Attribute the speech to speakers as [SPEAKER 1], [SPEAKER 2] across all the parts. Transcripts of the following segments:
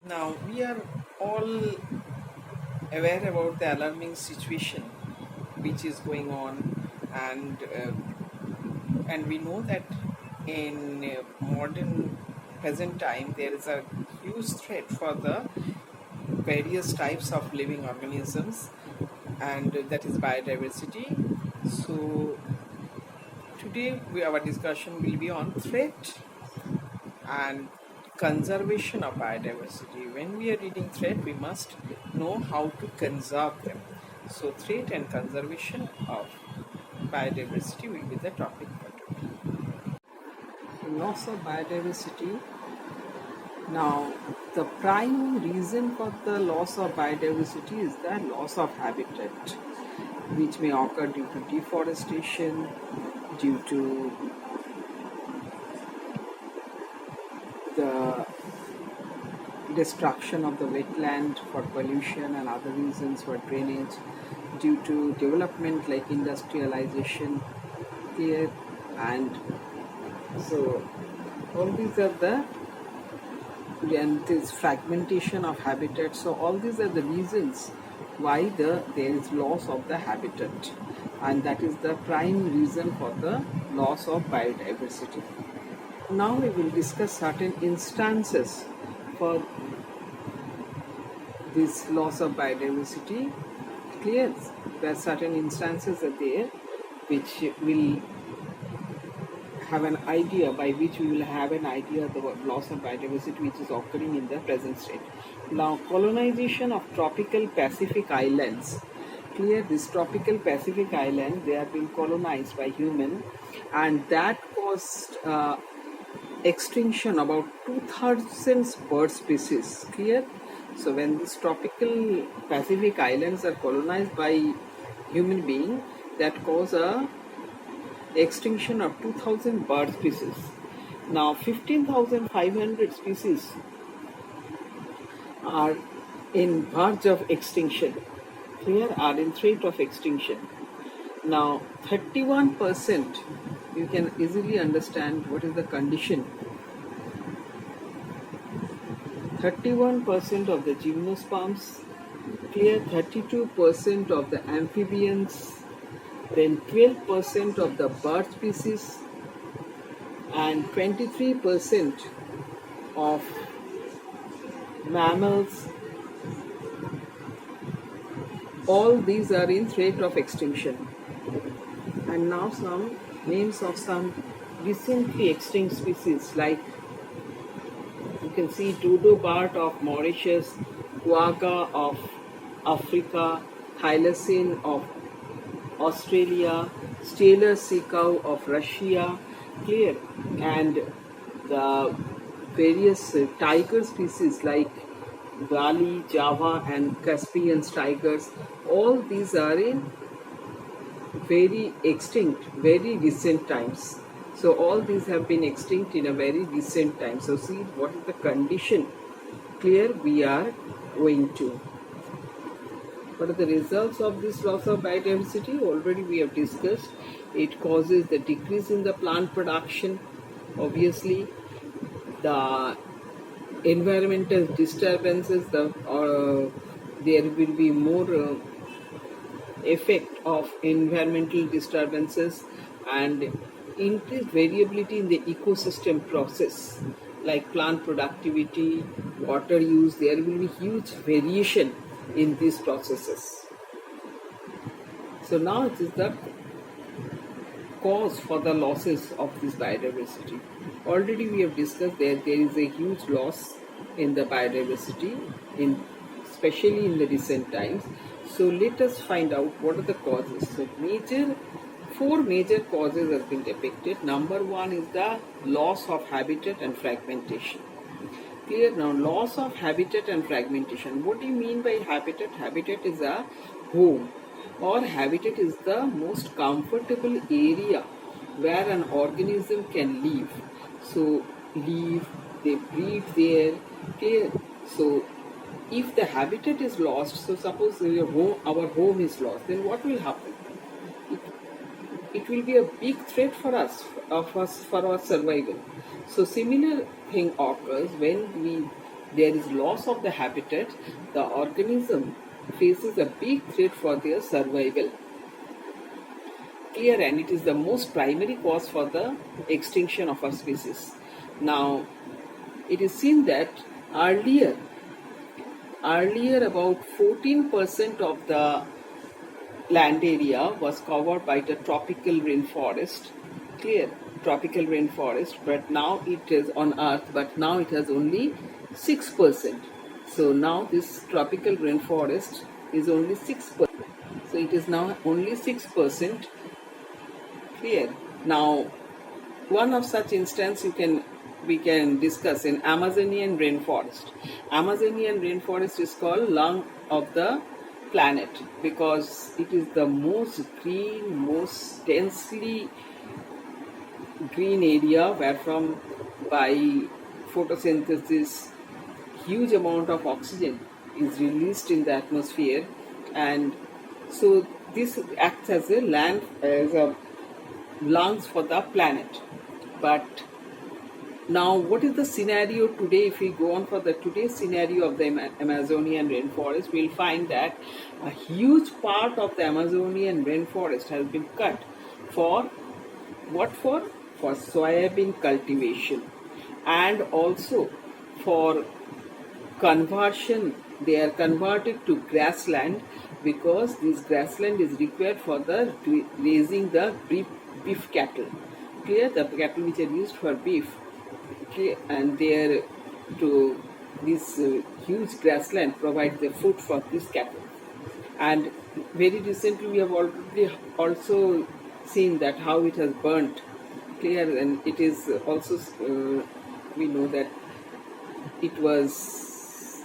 [SPEAKER 1] Now, we are all aware about the alarming situation which is going on, and we know that in modern present time there is a huge threat for the various types of living organisms, and that is biodiversity. So, today our discussion will be on threat and conservation of biodiversity. When we are reading threat, we must know how to conserve them. So, threat and conservation of biodiversity will be the topic for today. Loss of biodiversity. Now, the prime reason for the loss of biodiversity is the loss of habitat, which may occur due to deforestation, due to the destruction of the wetland for pollution and other reasons for drainage, due to development like industrialization here, and so all these are the, and this fragmentation of habitat. So all these are the reasons why there is loss of the habitat, and that is the prime reason for the loss of biodiversity. Now we will discuss certain instances for this loss of biodiversity. Clear? There are certain instances are there which will have an idea, by which we will have an idea of the loss of biodiversity which is occurring in the present state. Now, colonization of tropical Pacific islands. Clear? This tropical Pacific island, they have been colonized by human, and that caused extinction about 2,000 bird species. Clear? So when these tropical Pacific islands are colonized by human being, that cause a extinction of 2,000 bird species. Now 15,500 species are in verge of extinction. Clear? Are in threat of extinction. Now 31%, you can easily understand what is the condition. 31% of the gymnosperms, clear, 32% of the amphibians, then 12% of the bird species, and 23% of mammals. All these are in threat of extinction. And now some names of some recently extinct species, like you can see dodo bird of Mauritius, quagga of Africa, thylacine of Australia, Steller sea cow of Russia, clear, and the various tiger species like Bali, Java, and Caspian tigers. All these are in very extinct, very recent times. So all these have been extinct in a very recent time. So see what is the condition. Clear? We are going to. What are the results of this loss of biodiversity? Already we have discussed. It causes the decrease in the plant production. Obviously, the environmental disturbances, there will be more effect of environmental disturbances, and increased variability in the ecosystem process, like plant productivity, water use. There will be huge variation in these processes. So now it is the cause for the losses of this biodiversity. Already we have discussed that there is a huge loss in the biodiversity, especially in the recent times. So let us find out what are the causes. So four major causes have been depicted. Number one is the loss of habitat and fragmentation. Clear? Now, loss of habitat and fragmentation. What do you mean by habitat? Habitat is a home, or habitat is the most comfortable area where an organism can live. So they breed there. Clear? So if the habitat is lost, so suppose our home is lost, then what will happen? It will be a big threat for us, for our survival. So similar thing occurs when we there is loss of the habitat, the organism faces a big threat for their survival. Clear, and it is the most primary cause for the extinction of a species. Now, it is seen that earlier about 14% of the land area was covered by the tropical rainforest. Clear, tropical rainforest, but now it is on earth, but now it has only 6%. So now this tropical rainforest is only 6%. So it is now only 6%. Clear. Now, one of such instance we can discuss in Amazonian rainforest. Amazonian rainforest is called lung of the planet because it is the most green, most densely green area where from by photosynthesis huge amount of oxygen is released in the atmosphere, and so this acts as a lungs for the planet. But now, what is the scenario today? If we go on for the today's scenario of the Amazonian rainforest, we'll find that a huge part of the Amazonian rainforest has been cut for what for? For soybean cultivation, and also for conversion. They are converted to grassland because this grassland is required for the raising the beef cattle. Clear, the cattle which are used for beef. Okay, and there to this huge grassland provides the food for this cattle. And very recently we have already also seen that how it has burnt. Clear, and it is also we know that it was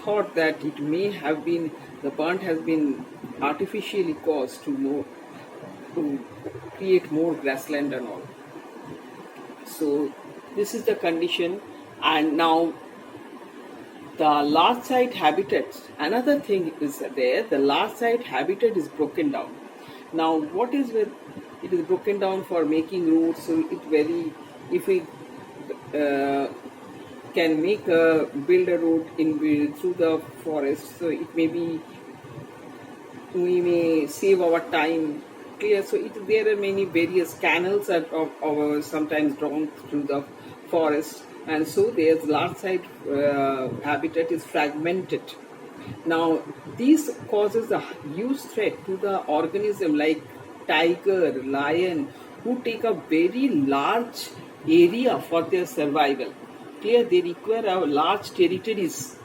[SPEAKER 1] thought that it may have been the burnt has been artificially caused to create more grassland and all. So this is the condition. And now the large site habitats, another thing is there, the large site habitat is broken down. Now what is with it is broken down for making roads, so if we can build a road through the forest, so it may be we may save our time. Clear, so there are many various canals are sometimes drawn through the forest, and so there's large site habitat is fragmented. Now this causes a huge threat to the organism like tiger, lion, who take a very large area for their survival. Clear, they require large territories.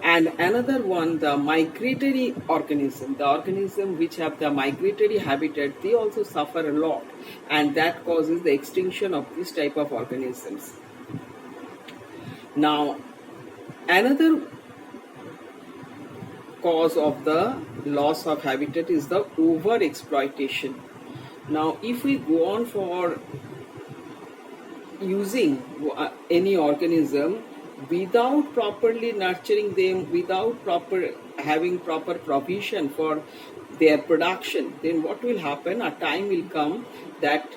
[SPEAKER 1] And another one, the migratory organism, the organism which have the migratory habitat, they also suffer a lot, and that causes the extinction of this type of organisms. Now, another cause of the loss of habitat is the over-exploitation. Now, if we go on for using any organism without properly nurturing them, without having proper provision for their production, then what will happen? A time will come that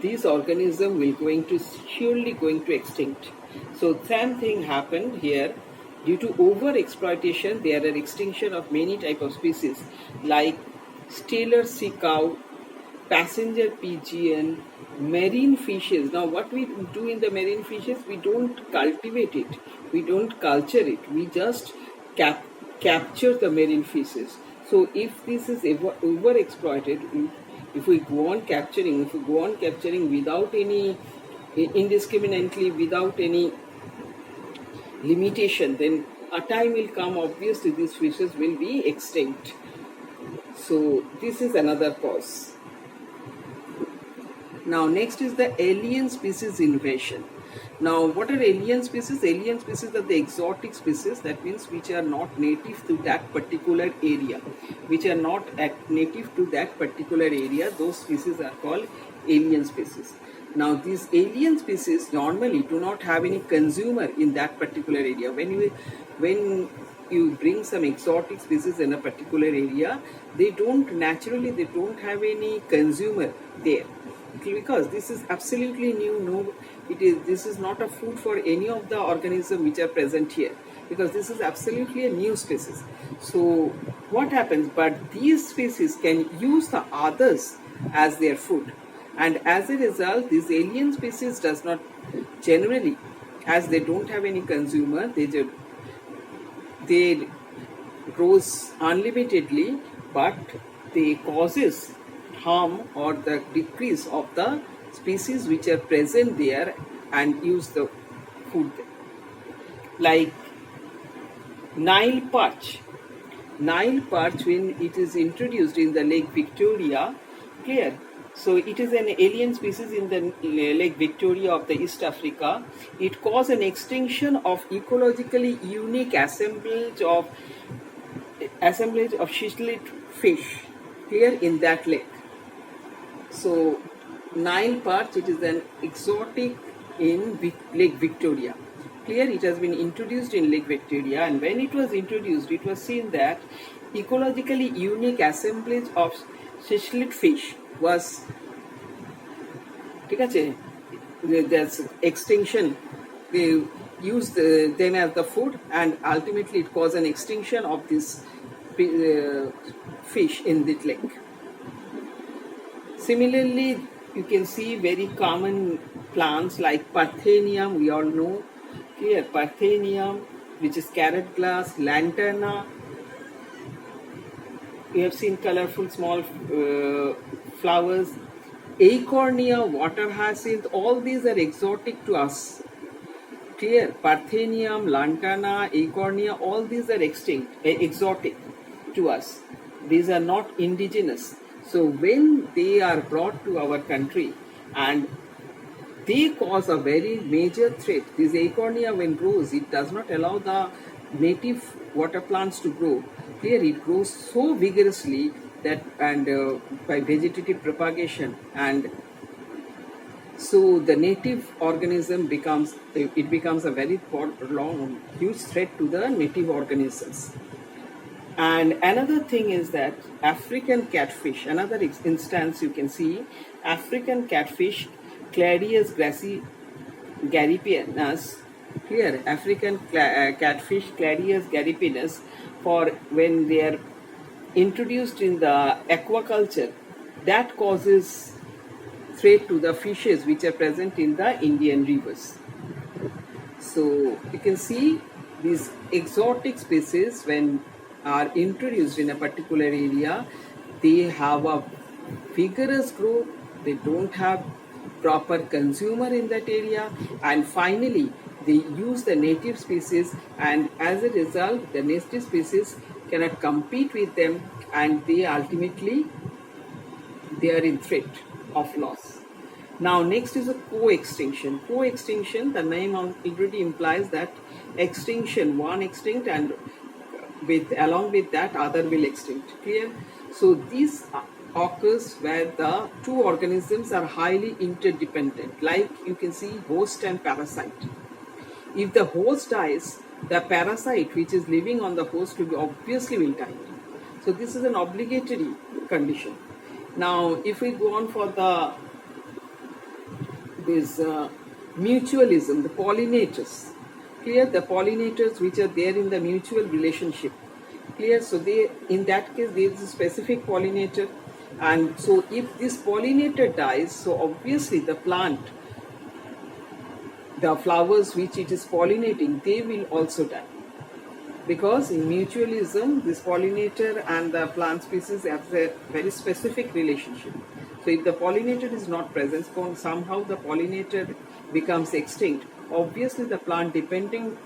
[SPEAKER 1] these organisms will surely going to extinct. So same thing happened here. Due to over exploitation, there are extinction of many type of species like Steller sea cow, passenger pigeon, marine fishes. Now what we do in the marine fishes, we don't cultivate it, we don't culture it, we just capture the marine fishes. So if this is over exploited, if we go on capturing without any indiscriminately, without any limitation, then a time will come, obviously these fishes will be extinct. So this is another cause. Now next is the alien species invasion. Now what are alien species? Alien species are the exotic species, that means which are not native to that particular area. Those species are called alien species. Now these alien species normally do not have any consumer in that particular area. When you bring some exotic species in a particular area, they don't have any consumer there, because this is absolutely new. No, this is not a food for any of the organisms which are present here, because this is absolutely a new species. So what happens? But these species can use the others as their food, and as a result, this alien species does not generally, as they don't have any consumer, they grows unlimitedly, but they causes harm or the decrease of the species which are present there and use the food there. Like Nile perch. Nile perch, when it is introduced in the Lake Victoria, clear. So it is an alien species in the Lake Victoria of the East Africa. It caused an extinction of ecologically unique assemblage of cichlid fish here in that lake. So Nile perch, it is an exotic in Lake Victoria. Clear, it has been introduced in Lake Victoria, and when it was introduced, it was seen that ecologically unique assemblage of cichlid fish was, there's extinction. They used them as the food, and ultimately it caused an extinction of this fish in the lake. Similarly, you can see very common plants like Parthenium, we all know. Here, Parthenium, which is carrot glass, lantana. We have seen colorful small flowers. Acornia, water hyacinth, all these are exotic to us. Clear? Parthenium, lantana, acornia, all these are exotic to us. These are not indigenous. So when they are brought to our country and they cause a very major threat, this acornia when grows, it does not allow the native water plants to grow. Clear? It grows so vigorously that, and by vegetative propagation, and so the native organism becomes a very huge threat to the native organisms. And another thing is that African catfish, another instance you can see, African catfish, Clarius gariepinus, clear, African catfish, Clarius gariepinus, for when they are introduced in the aquaculture, that causes threat to the fishes which are present in the Indian rivers. So you can see these exotic species, when are introduced in a particular area, they have a vigorous growth, they don't have proper consumer in that area, and finally they use the native species, and as a result the native species cannot compete with them, and they ultimately they are in threat of loss. Now next is a co-extinction. Co-extinction, the name already implies that extinction, one extinct, and along with that other will extinct. Clear? So this occurs where the two organisms are highly interdependent, like you can see host and parasite. If the host dies, the parasite which is living on the host obviously will die. So this is an obligatory condition. Now if we go on for this mutualism, the pollinators, clear, the pollinators which are there in the mutual relationship, clear. So they, in that case, there is a specific pollinator, and so if this pollinator dies, so obviously the plant, the flowers which it is pollinating, they will also die, because in mutualism this pollinator and the plant species have a very specific relationship. So if the pollinator is not present, somehow the pollinator becomes extinct, obviously the plant depending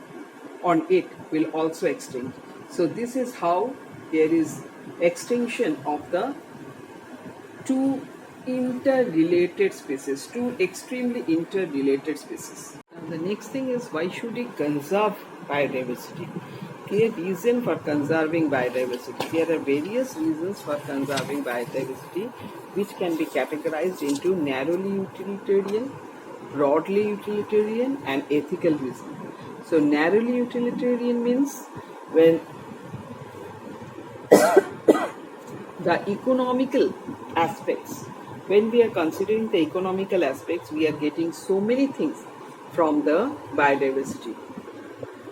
[SPEAKER 1] on it will also extinct. So this is how there is extinction of the two interrelated species, two extremely interrelated species. Now the next thing is, why should we conserve biodiversity? Clear reason for conserving biodiversity. There are various reasons for conserving biodiversity, which can be categorized into narrowly utilitarian, broadly utilitarian, and ethical reason. So narrowly utilitarian means when the economical aspects, when we are considering the economical aspects, we are getting so many things from the biodiversity,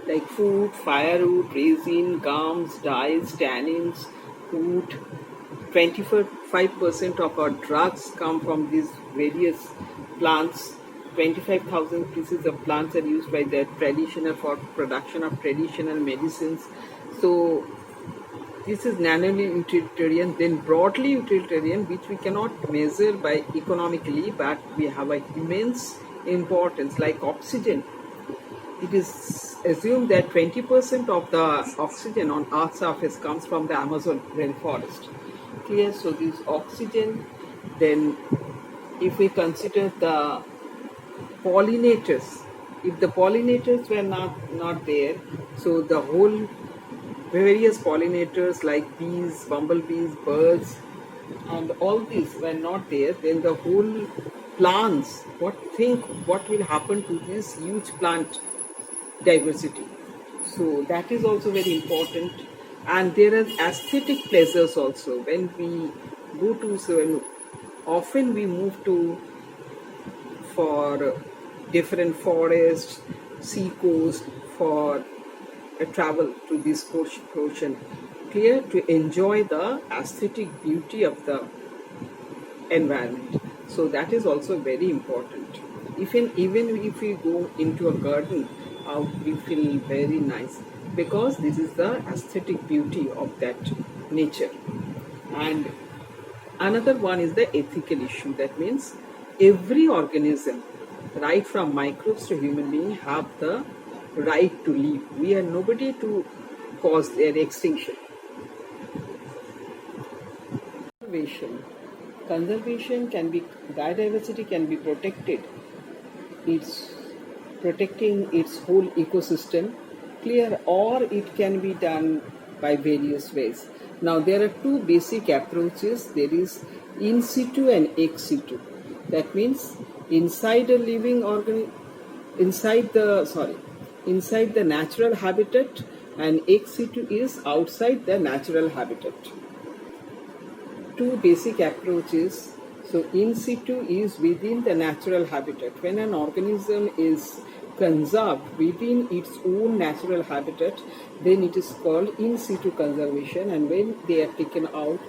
[SPEAKER 1] like food, firewood, resin, gums, dyes, tannins, wood. 25% of our drugs come from these various plants. 25,000 species of plants are used by the traditional for production of traditional medicines. So this is narrowly utilitarian, then broadly utilitarian, which we cannot measure by economically, but we have an immense importance, like oxygen. It is assumed that 20% of the oxygen on Earth's surface comes from the Amazon rainforest. Clear? So this oxygen, then if we consider the pollinators, if the pollinators were not there, so the whole various pollinators like bees, bumblebees, birds, and all these were not there, then the whole plants, what will happen to this huge plant diversity? So that is also very important. And there are aesthetic pleasures also. When we go to, so often we move to for different forests, sea coast, for a travel to this portion, clear, to enjoy the aesthetic beauty of the environment. So that is also very important. Even if we go into a garden, we feel very nice, because this is the aesthetic beauty of that nature. And another one is the ethical issue. That means every organism, right from microbes to human being, have the right to live. We are nobody to cause their extinction. Conservation can be, biodiversity can be protected. It's protecting its whole ecosystem, clear, or it can be done by various ways. Now there are two basic approaches. There is in situ and ex situ. That means inside a living inside the natural habitat, and ex situ is outside the natural habitat. Two basic approaches. So in situ is within the natural habitat. When an organism is conserved within its own natural habitat, then it is called in situ conservation, and when they are taken out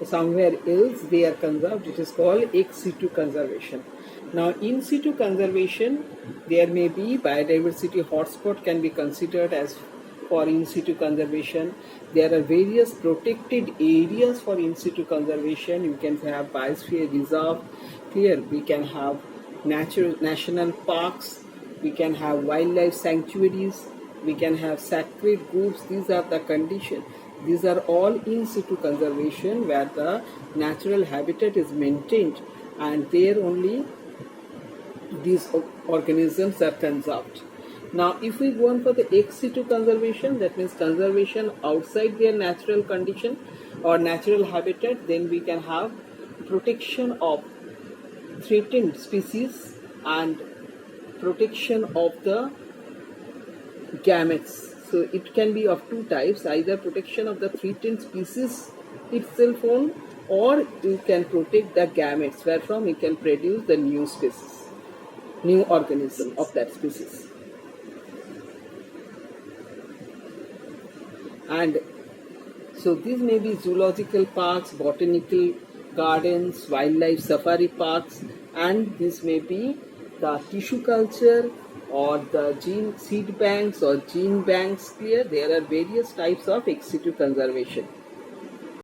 [SPEAKER 1] somewhere else, they are conserved, it is called ex situ conservation. Now in situ conservation, there may be biodiversity hotspot can be considered as for in situ conservation. There are various protected areas for in situ conservation. You can have biosphere reserve, clear, we can have national parks, we can have wildlife sanctuaries, we can have sacred groves. These are the conditions. These are all in situ conservation, where the natural habitat is maintained, and there only these organisms are conserved. Now if we go on for the ex situ conservation, that means conservation outside their natural condition or natural habitat, then we can have protection of threatened species and protection of the gametes. So it can be of two types, either protection of the threatened species itself on, or you can protect the gametes, wherefrom you can produce the new species, new organism of that species. And so these may be zoological parks, botanical gardens, wildlife safari parks, and this may be the tissue culture or the gene seed banks or gene banks. Clear, there are various types of ex situ conservation.